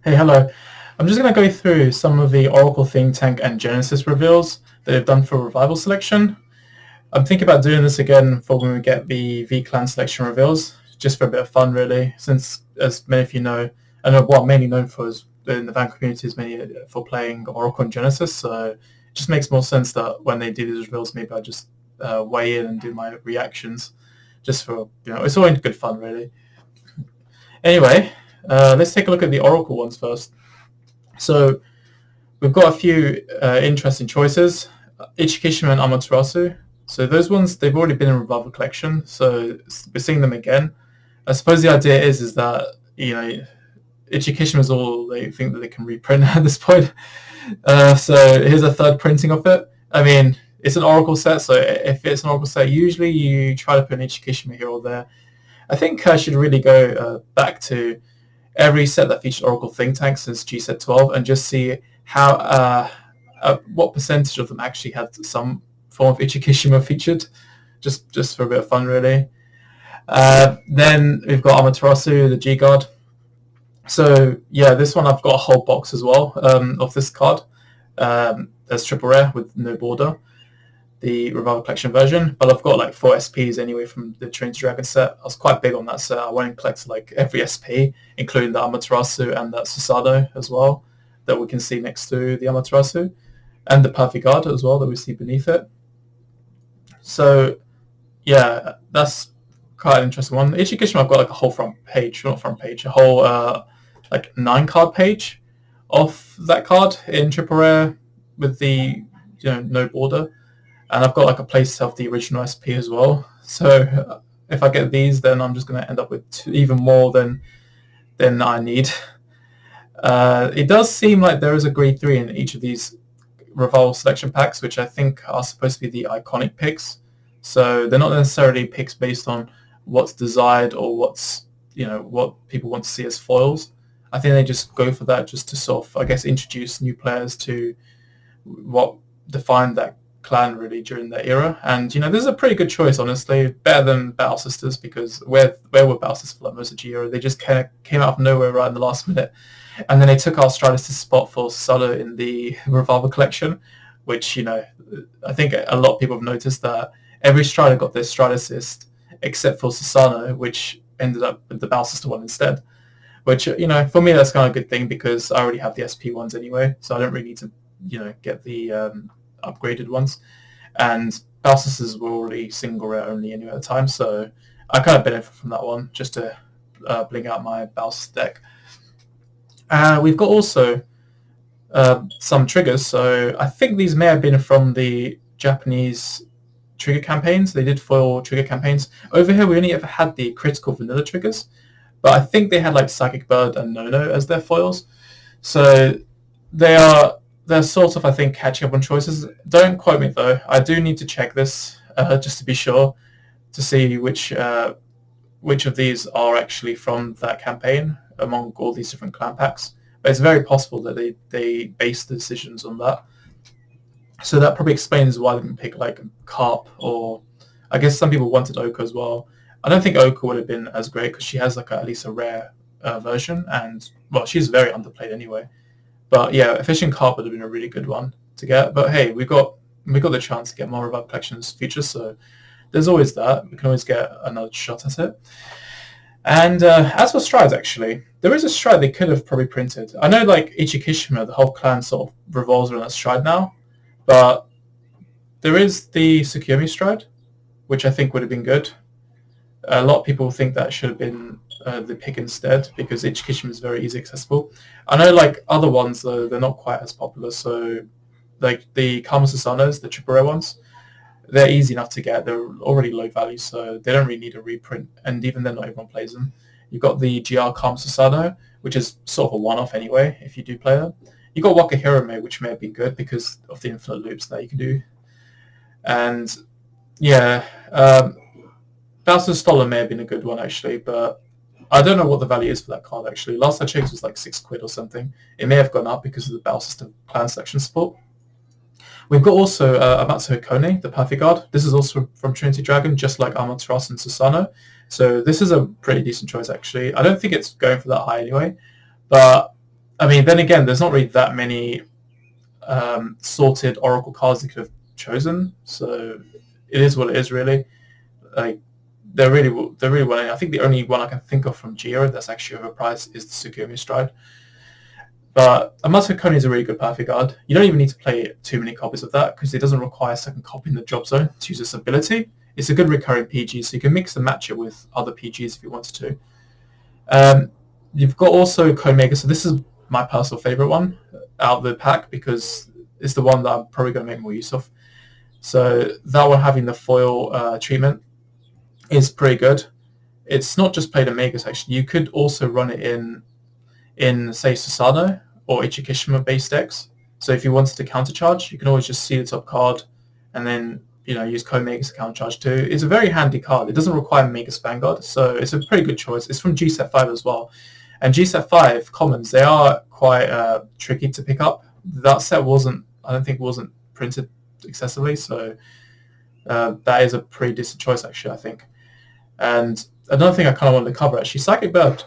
Hey, hello. I'm just going to go through some of the Oracle Think Tank and Genesis reveals that they've done for Revival Selection. I'm thinking about doing this again for when we get the V-Clan Selection reveals, just for a bit of fun, really, since, as many of you know, I know what I'm mainly known for is in the Vanguard community is mainly for playing Oracle and Genesis, so it just makes more sense that when they do these reveals, maybe I just weigh in and do my reactions, just for, it's all in good fun, really. Anyway, let's take a look at the Oracle ones first. So we've got a few interesting choices. Ichikishima and Amaterasu. So those ones, they've already been in Revival Collection, so we're seeing them again. I suppose the idea is that, Ichikishima is all they think that they can reprint at this point. So here's a third printing of it. I mean, it's an Oracle set, so if it's an Oracle set, usually you try to put an Ichikishima here or there. I think I should really go back to every set that featured Oracle Think Tank since G-Set 12 and just see how what percentage of them actually had some form of Ichikishima featured, just for a bit of fun, really. Then we've got Amaterasu, the G-Guard. So yeah, this one I've got a whole box as well of this card. There's triple rare with no border, the Revival Collection version, but I've got like 4 SPs anyway from the Trinity Dragon set. I was quite big on that set. I went and collected like every SP, including the Amaterasu and that Susanoo as well, that we can see next to the Amaterasu, and the Perfect Guard as well that we see beneath it. So yeah, that's quite an interesting one. Ichikishima, I've got like a whole a whole like 9-card page of that card in triple rare with the no border. And I've got like a playset of the original SP as well. So if I get these, then I'm just going to end up with even more than I need. It does seem like there is a grade 3 in each of these Revival selection packs, which I think are supposed to be the iconic picks. So they're not necessarily picks based on what's desired or what's what people want to see as foils. I think they just go for that just to sort of, I guess, introduce new players to what defined that clan really during that era. And this is a pretty good choice, honestly, better than Battle Sisters, because where were Battle Sisters for like most of the era? They just kind of came out of nowhere right in the last minute, and then they took our Stratus' spot for Susanoo in the Revival collection, which I think a lot of people have noticed that every Strider got their Stratus assist except for Susanoo, which ended up with the Battle Sister one instead. Which for me that's kind of a good thing, because I already have the SP ones anyway, so I don't really need to get the upgraded ones, and Battle Sisters were already single rare only anyway at the time, so I kind of benefit from that one just to bling out my Battle Sister deck. We've got also some triggers, so I think these may have been from the Japanese trigger campaigns. They did foil trigger campaigns. Over here we only ever had the critical vanilla triggers, but I think they had like Psychic Bird and Nono as their foils, so they're sort of, I think, catching up on choices. Don't quote me though. I do need to check this just to be sure, to see which of these are actually from that campaign among all these different clan packs. But it's very possible that they base the decisions on that. So that probably explains why they didn't pick like Carp, or I guess some people wanted Oko as well. I don't think Oko would have been as great because she has like at least a rare version, and well, she's very underplayed anyway. But yeah, Efficient Carp would have been a really good one to get. But hey, we got the chance to get more Revival Collections features, so there's always that. We can always get another shot at it. And as for strides, actually, there is a stride they could have probably printed. I know, like Ichikishima, the whole clan sort of revolves around that stride now, but there is the Tsukuyomi stride, which I think would have been good. A lot of people think that should have been the pick instead, because Ichikishima is very easy accessible. I know, like other ones though, they're not quite as popular. So, like the Kama Susanos, the triple rare ones, they're easy enough to get. They're already low value, so they don't really need a reprint. And even then, not everyone plays them. You've got the GR Kama Susanoo, which is sort of a one-off anyway, if you do play them. You got Waka Hirome, which may have been good because of the infinite loops that you can do. And yeah, Bowser's Stoller may have been a good one actually, but I don't know what the value is for that card actually. Last I checked it was like £6 or something. It may have gone up because of the Battle System clan selection support. We've got also Amaterasu Koni, the Perfect Guard. This is also from Trinity Dragon, just like Amaterasu and Susanoo. So this is a pretty decent choice actually. I don't think it's going for that high anyway, but I mean, then again, there's not really that many sorted Oracle cards you could have chosen, so it is what it is, really. Like, they're really well. I think the only one I can think of from Geo that's actually overpriced is the Tsukumi Stride. But Amaterasu Koni is a really good perfect guard. You don't even need to play too many copies of that because it doesn't require a second copy in the drop zone to use its ability. It's a good recurring PG, so you can mix and match it with other PGs if you wanted to. You've got also Komega, so this is my personal favorite one out of the pack because it's the one that I'm probably going to make more use of. So that one having the foil treatment is pretty good. It's not just played in Megas, actually. You could also run it in say Susano or Ichikishima base decks. So if you wanted to countercharge, you can always just see the top card and then use Komegas to countercharge too. It's a very handy card. It doesn't require Megas Vanguard, so it's a pretty good choice. It's from G-Set 5 as well. And G-Set 5 commons, they are quite tricky to pick up. That set I don't think wasn't printed excessively, so that is a pretty decent choice actually, I think. And another thing I kind of wanted to cover actually, Psychic Bird.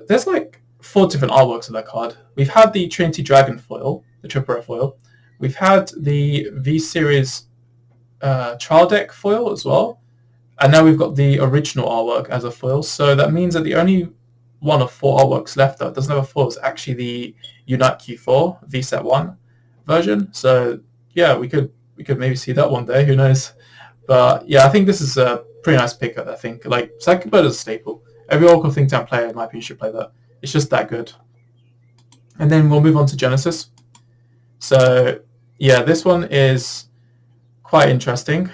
There's like 4 different artworks of that card. We've had the Trinity Dragon foil, the triple rare foil. We've had the V-Series trial deck foil as well. And now we've got the original artwork as a foil. So that means that the only one of 4 artworks left that doesn't have a foil is actually the Unite Q4 V-Set 1 version. So yeah, we could maybe see that one day, who knows. But yeah, I think this is a pretty nice pick, I think. Like, Psychic Bird is a staple. Every Oracle Think Tank player, in my opinion, should play that. It's just that good. And then we'll move on to Genesis. So yeah, this one is quite interesting.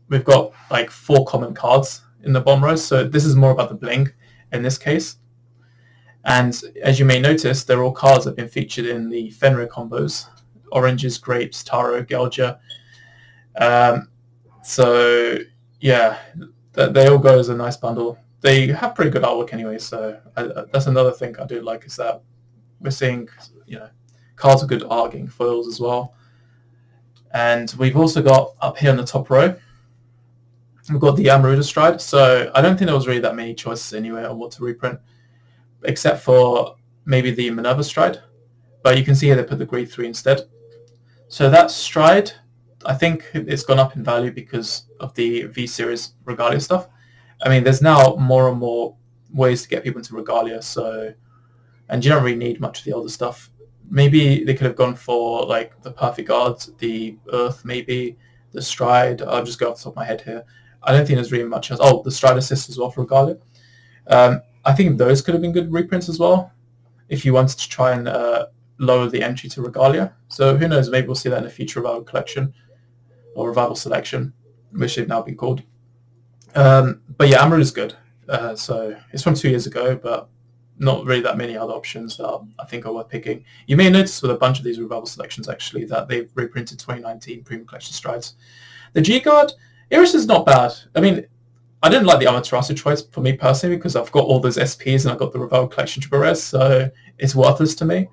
We've got like 4 common cards in the bottom row, so this is more about the bling in this case. And as you may notice, they're all cards that have been featured in the Fenrir combos: oranges, grapes, taro, Gelja. So yeah, they all go as a nice bundle. They have pretty good artwork anyway, so that's another thing I do like, is that we're seeing cards with good art getting foils as well. And we've also got up here on the top row, we've got the Amaterasu Stride. So I don't think there was really that many choices anyway on what to reprint, except for maybe the Minerva Stride. But you can see here they put the grade 3 instead. So that Stride, I think it's gone up in value because of the V-Series Regalia stuff. I mean, there's now more and more ways to get people into Regalia, and you don't really need much of the older stuff. Maybe they could have gone for like the Perfect Guards, the Earth, maybe the Stride. I'll just go off the top of my head here. I don't think there's really much else. Oh, the Stride Assist as well for Regalia. I think those could have been good reprints as well if you wanted to try and lower the entry to Regalia. So who knows, maybe we'll see that in a future Revival collection or Revival Selection, which they've now been called. But yeah, Amaterasu is good. So it's from 2 years ago, but not really that many other options that I think are worth picking. You may notice with a bunch of these Revival selections actually that they've reprinted 2019 Premium Collection Strides. The G-Guard, Iris is not bad. I mean, I didn't like the Amaterasu choice for me personally because I've got all those SPs and I've got the Revival Collection Triple Rares, so it's worthless to me.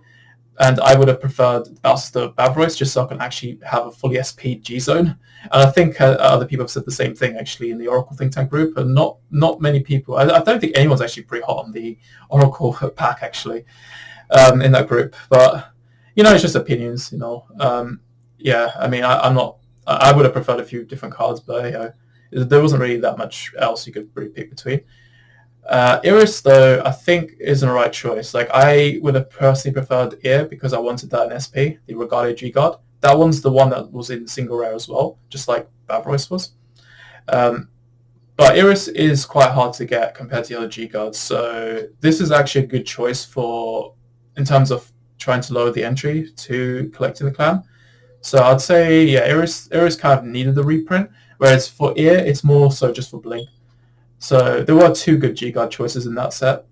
And I would have preferred the Bavrois just so I can actually have a fully SP G-Zone. And I think other people have said the same thing actually in the Oracle Think Tank group, and not many people. I don't think anyone's actually pretty hot on the Oracle pack actually in that group. But it's just opinions. Yeah, I mean, I would have preferred a few different cards, but there wasn't really that much else you could really pick between. Iris, though, I think isn't the right choice. Like, I would have personally preferred Ear because I wanted that in SP, the Regalia G-Guard. That one's the one that was in single rare as well, just like Bavrois was. But Iris is quite hard to get compared to the other G-Guards, so this is actually a good choice in terms of trying to lower the entry to collecting the clan. So I'd say, yeah, Iris kind of needed the reprint, whereas for Ear, it's more so just for bling. So there were 2 good G-Guard choices in that set.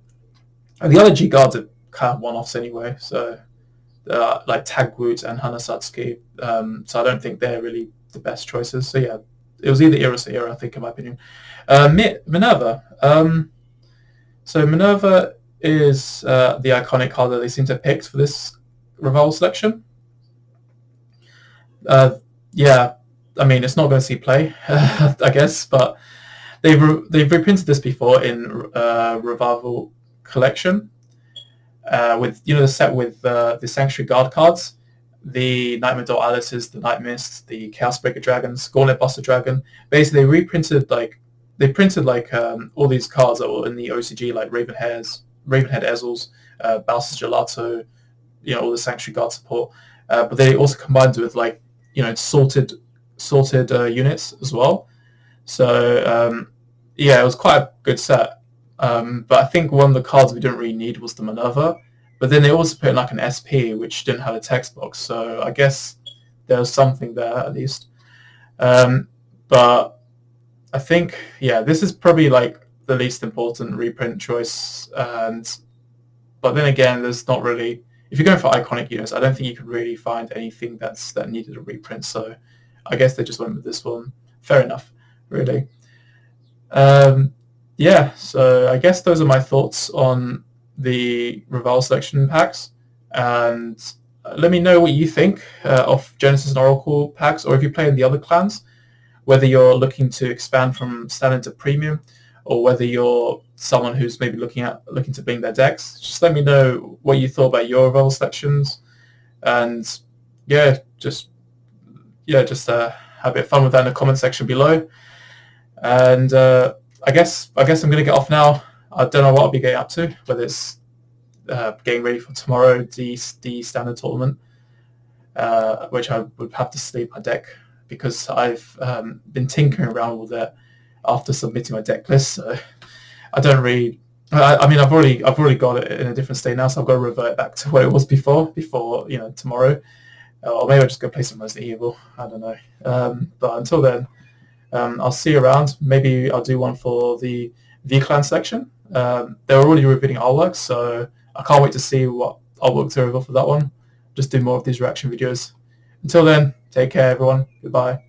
And the other G-Guards are kind of one-offs anyway, so like Tagwood and Hanasatsuki. So I don't think they're really the best choices. So yeah, it was either Iris or Era, I think, in my opinion. Minerva. So Minerva is the iconic card that they seem to have picked for this Revival selection. Yeah, I mean, it's not going to see play, I guess, but they've reprinted this before in Revival Collection, with the set with the Sanctuary Guard cards, the Nightmare Doll Alice's, the Night Mist, the Chaos Breaker Dragons, Gauntlet Buster Dragon. Basically, they printed all these cards that were in the OCG, like Ravenhead Ezzels, Balsa's Gelato, all the Sanctuary Guard support. But they also combined it with sorted units as well. So it was quite a good set. But I think one of the cards we didn't really need was the Minerva. But then they also put in like an SP, which didn't have a text box. So I guess there was something there at least. But I think, this is probably like the least important reprint choice. But then again, there's not really... If you're going for iconic units, I don't think you can really find anything that needed a reprint. So I guess they just went with this one. Fair enough, really. So I guess those are my thoughts on the Revival Selection packs. And let me know what you think of Genesis and Oracle packs, or if you play in the other clans, whether you're looking to expand from standard to premium, or whether you're someone who's maybe looking to bring their decks. Just let me know what you thought about your Revival selections, and just have a bit of fun with that in the comment section below. And I guess I'm going to get off now. I don't know what I'll be getting up to, whether it's getting ready for tomorrow, the standard tournament, which I would have to sleep my deck, because I've been tinkering around with it after submitting my deck list. So I don't really... I've already got it in a different state now, so I've got to revert back to what it was before tomorrow. Or maybe I'll just go play some Resident Evil. I don't know. But until then, I'll see you around. Maybe I'll do one for the V-Clan section. They're already revealing artworks, so I can't wait to see what artworks they reveal for that one. Just do more of these reaction videos. Until then, take care, everyone. Goodbye.